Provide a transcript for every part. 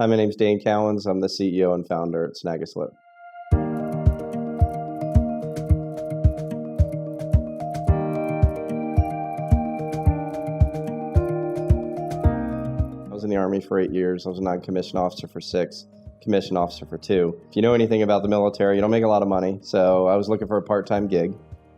Hi, my name's Dan Cowens. I'm the CEO and founder at Snag-A-Slip. I was in the Army for 8 years. I was a non-commissioned officer for 6, commissioned officer for 2. If you know anything about the military, you don't make a lot of money. So I was looking for a part-time gig,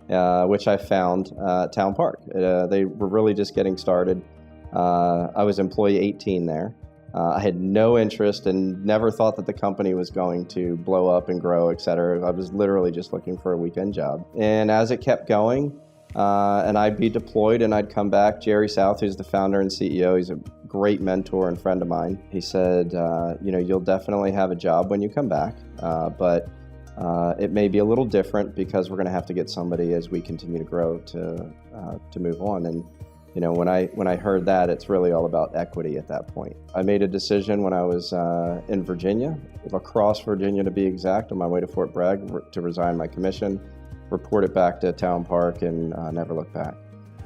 which I found at Town Park. They were really just getting started. I was employee 18 there. I had no interest and never thought that the company was going to blow up and grow, et cetera. I was literally just looking for a weekend job. And as it kept going, and I'd be deployed and I'd come back, Jerry South, who's the founder and CEO, he's a great mentor and friend of mine. He said, you'll definitely have a job when you come back, but it may be a little different because we're going to have to get somebody as we continue to grow to move on. And when I heard that, it's really all about equity at that point. I made a decision when I was in Virginia, La Crosse, Virginia to be exact, on my way to Fort Bragg to resign my commission, report it back to Town Park, and never look back.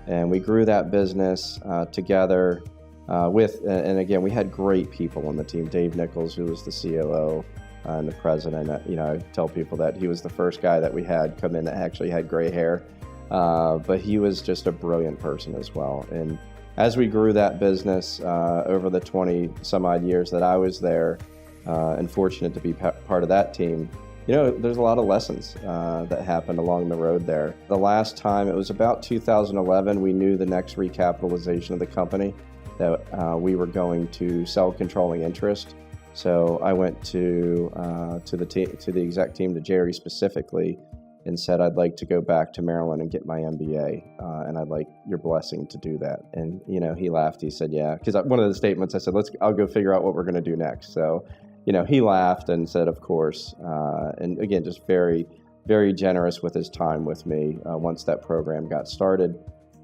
And we grew that business together and again, we had great people on the team. Dave Nichols, who was the COO and the president. I tell people that he was the first guy that we had come in that actually had gray hair. But he was just a brilliant person as well. And as we grew that business over the 20 some odd years that I was there, and fortunate to be part of that team, there's a lot of lessons that happened along the road there. The last time, it was about 2011, we knew the next recapitalization of the company that we were going to sell controlling interest. So I went to the exec team, to Jerry specifically, and said, I'd like to go back to Maryland and get my MBA, and I'd like your blessing to do that. And, he laughed. He said, yeah, because one of the statements I said, I'll go figure out what we're going to do next. So, he laughed and said, of course. And again, just very, very generous with his time with me once that program got started.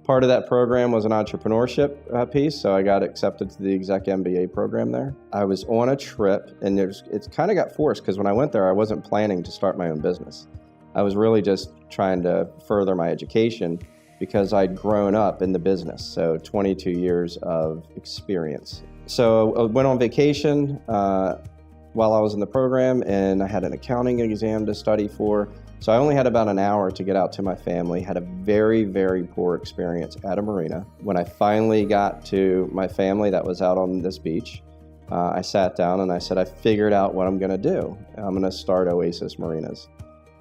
Part of that program was an entrepreneurship piece, so I got accepted to the exec MBA program there. I was on a trip, and it's kind of got forced, because when I went there, I wasn't planning to start my own business. I was really just trying to further my education because I'd grown up in the business, so 22 years of experience. So I went on vacation while I was in the program, and I had an accounting exam to study for. So I only had about an hour to get out to my family, had a very, very poor experience at a marina. When I finally got to my family that was out on this beach, I sat down and I said, I figured out what I'm gonna do. I'm gonna start Oasis Marinas.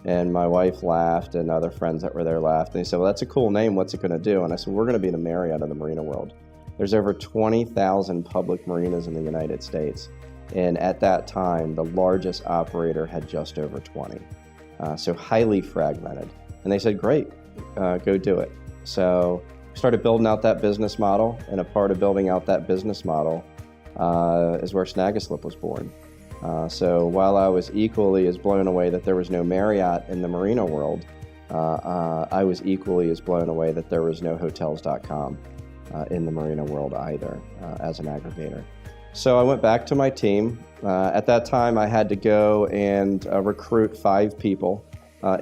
And my wife laughed, and other friends that were there laughed. And they said, well, that's a cool name. What's it going to do? And I said, we're going to be the Marriott of the marina world. There's over 20,000 public marinas in the United States. And at that time, the largest operator had just over 20. So highly fragmented. And they said, great, go do it. So we started building out that business model. And a part of building out that business model is where Snag-A-Slip was born. So while I was equally as blown away that there was no Marriott in the marina world, I was equally as blown away that there was no hotels.com in the marina world either as an aggregator. So I went back to my team. At that time, I had to go and recruit 5 people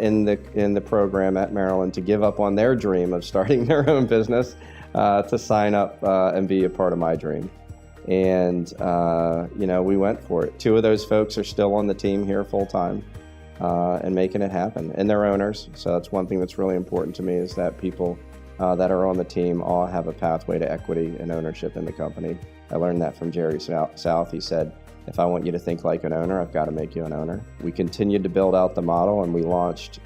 in the program at Maryland to give up on their dream of starting their own business to sign up and be a part of my dream. And, we went for it. 2 of those folks are still on the team here full time and making it happen. And they're owners. So that's one thing that's really important to me, is that people that are on the team all have a pathway to equity and ownership in the company. I learned that from Jerry South. He said, if I want you to think like an owner, I've got to make you an owner. We continued to build out the model, and we launched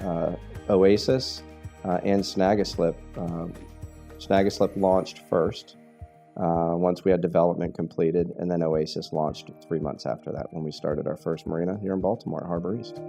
Oasis and Snag-A-Slip. Snag-A-Slip launched first. Once we had development completed, and then Oasis launched 3 months after that, when we started our first marina here in Baltimore, Harbor East.